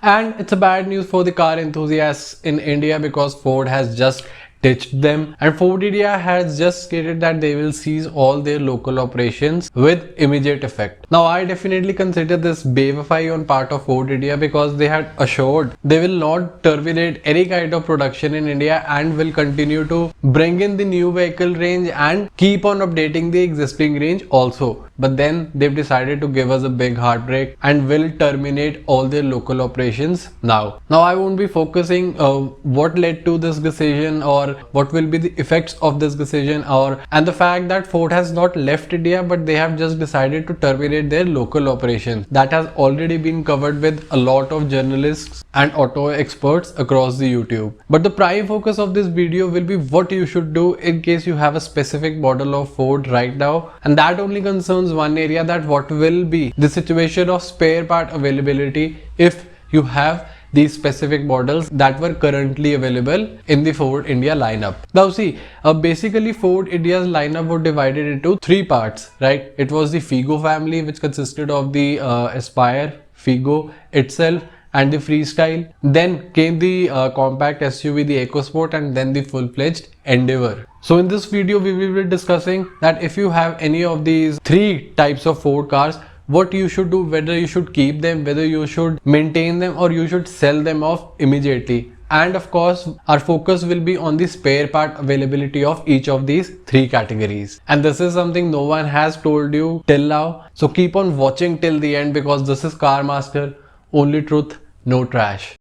And it's a bad news for the car enthusiasts in India because Ford has just ditched them, and Ford India has just stated that they will cease all their local operations with immediate effect. Now I definitely consider this bavify on part of Ford India because they had assured they will not terminate any kind of production in India and will continue to bring in the new vehicle range and keep on updating the existing range also. But then they've decided to give us a big heartbreak and will terminate all their local operations now. Now I won't be focusing what led to this decision or what will be the effects of this decision and the fact that Ford has not left India but they have just decided to terminate their local operations. That has already been covered with a lot of journalists and auto experts across the YouTube. But the prime focus of this video will be what you should do in case you have a specific model of Ford right now, and that only concerns one area, that what will be the situation of spare part availability if you have these specific models that were currently available in the Ford India lineup. Now see, basically Ford India's lineup was divided into three parts, right? It was the Figo family, which consisted of the Aspire, Figo itself and the Freestyle. Then came the compact SUV, the Ecosport, and then the full-fledged Endeavour. So in this video we will be discussing that if you have any of these three types of Ford cars, what you should do, whether you should keep them, whether you should maintain them, or you should sell them off immediately. And of course our focus will be on the spare part availability of each of these three categories, and this is something no one has told you till now, so keep on watching till the end because this is CarMaster, only truth, no trash.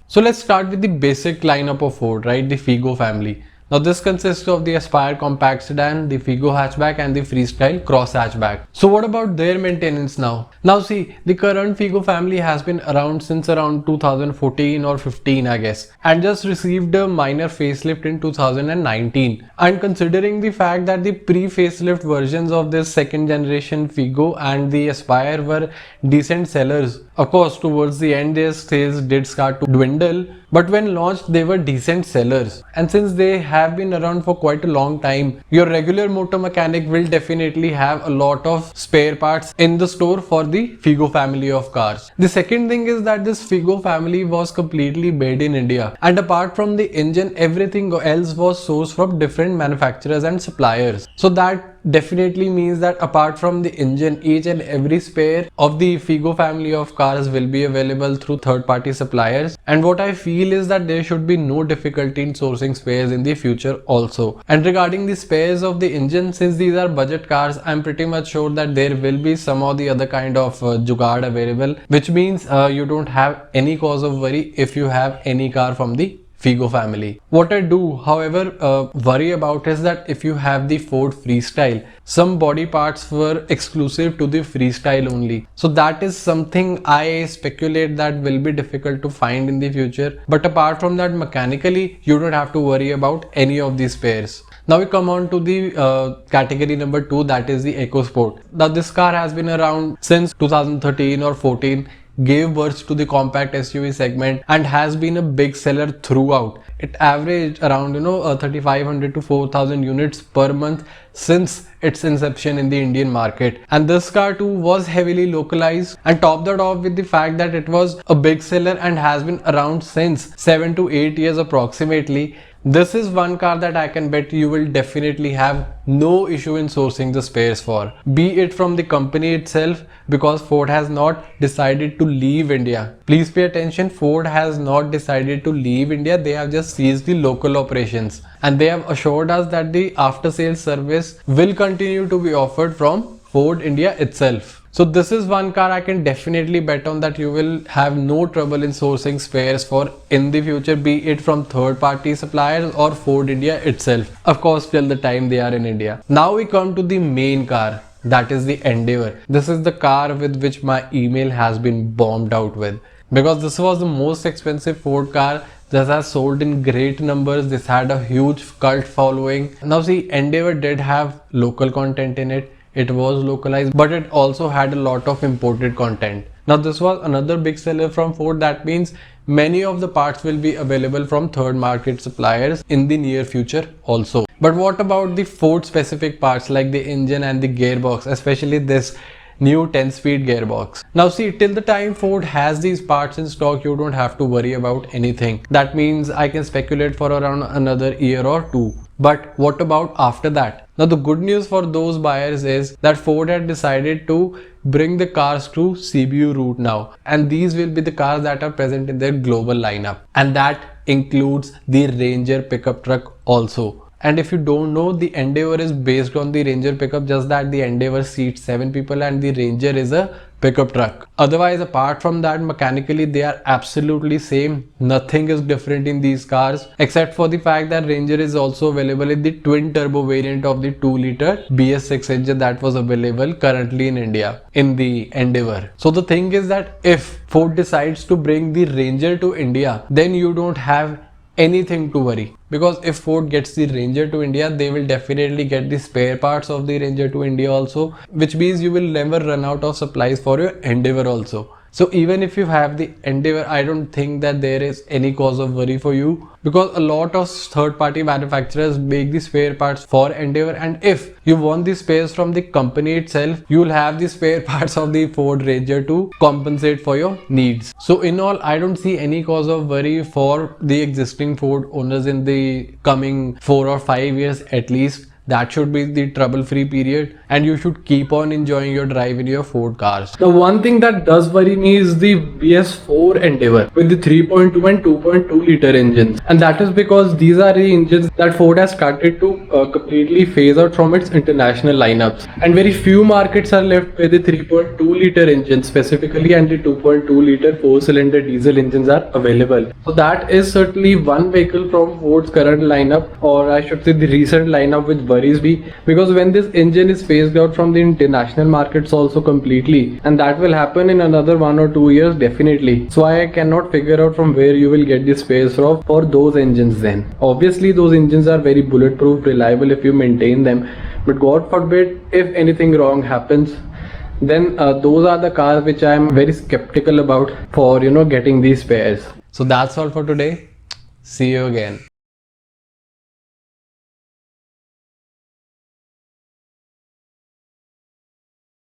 So let's start with the basic lineup of Ford, right? The Figo family. Now this consists of the Aspire compact sedan, the Figo hatchback and the Freestyle cross hatchback. So what about their maintenance now? Now see, the current Figo family has been around since around 2014 or 15 I guess, and just received a minor facelift in 2019. And considering the fact that the pre-facelift versions of this second generation Figo and the Aspire were decent sellers, of course towards the end their sales did start to dwindle, but when launched they were decent sellers. And since they have been around for quite a long time, your regular motor mechanic will definitely have a lot of spare parts in the store for the Figo family of cars. The second thing is that this Figo family was completely made in India, and apart from the engine, everything else was sourced from different manufacturers and suppliers. So that definitely means that apart from the engine, each and every spare of the Figo family of cars will be available through third-party suppliers. And what I feel is that there should be no difficulty in sourcing spares in the future also. And regarding the spares of the engine, since these are budget cars, I'm pretty much sure that there will be some or the other kind of jugaad available, which means you don't have any cause of worry if you have any car from the Figo family. What I do, however, worry about is that if you have the Ford Freestyle, some body parts were exclusive to the Freestyle only. So that is something I speculate that will be difficult to find in the future. But apart from that, mechanically, you don't have to worry about any of these spares. Now we come on to the category number 2, that is the EcoSport. Now this car has been around since 2013 or 14, gave birth to the compact SUV segment and has been a big seller throughout. It averaged around 3500 to 4000 units per month since its inception in the Indian market. And this car too was heavily localized, and topped that off with the fact that it was a big seller and has been around since 7 to 8 years approximately. This is one car that I can bet you will definitely have no issue in sourcing the spares for, be it from the company itself, because Ford has not decided to leave India. Please pay attention, Ford has not decided to leave India, they have just ceased the local operations, and they have assured us that the after sales service will continue to be offered from Ford India itself. So this is one car I can definitely bet on that you will have no trouble in sourcing spares for in the future, be it from third-party suppliers or Ford India itself. Of course, till the time they are in India. Now we come to the main car, that is the Endeavour. This is the car with which my email has been bombed out with, because this was the most expensive Ford car. This has sold in great numbers. This had a huge cult following. Now see, Endeavour did have local content in it. it was localized, but it also had a lot of imported content. Now this was another big seller from Ford. That means many of the parts will be available from third market suppliers in the near future also. But what about the Ford specific parts like the engine and the gearbox, especially this new 10-speed gearbox? Now see, till the time Ford has these parts in stock, you don't have to worry about anything. That means I can speculate for around another year or two. But what about after that? Now the good news for those buyers is that Ford had decided to bring the cars to CBU route now, and these will be the cars that are present in their global lineup, and that includes the Ranger pickup truck also. And if you don't know, the Endeavour is based on the Ranger pickup, just that the Endeavour seats 7 people and the Ranger is a pickup truck. Otherwise, apart from that, mechanically they are absolutely same. Nothing is different in these cars except for the fact that Ranger is also available in the twin turbo variant of the 2-liter BS6 engine that was available currently in India in the Endeavour. So the thing is that if Ford decides to bring the Ranger to India, then you don't have anything to worry, because if Ford gets the Ranger to India, they will definitely get the spare parts of the Ranger to India also, which means you will never run out of supplies for your Endeavour also. So even if you have the Endeavour, I don't think that there is any cause of worry for you, because a lot of third-party manufacturers make the spare parts for Endeavour, and if you want the spares from the company itself, you will have the spare parts of the Ford Ranger to compensate for your needs. So in all, I don't see any cause of worry for the existing Ford owners in the coming 4 or 5 years at least. That should be the trouble-free period, and you should keep on enjoying your drive in your Ford cars. The one thing that does worry me is the BS4 Endeavour with the 3.2 and 2.2 liter engines, and that is because these are the engines that Ford has started to completely phase out from its international lineups, and very few markets are left where the 3.2 liter engine specifically and the 2.2 liter 4-cylinder diesel engines are available. So that is certainly one vehicle from Ford's current lineup, or I should say the recent lineup, which worries me, because when this engine is phased out from the international markets also completely, and that will happen in another 1 or 2 years definitely, so I cannot figure out from where you will get the space from for those engines then. Obviously those engines are very bulletproof, reliable if you maintain them, but God forbid if anything wrong happens, then those are the cars which I am very skeptical about for getting these spares. So that's all for today. See you again.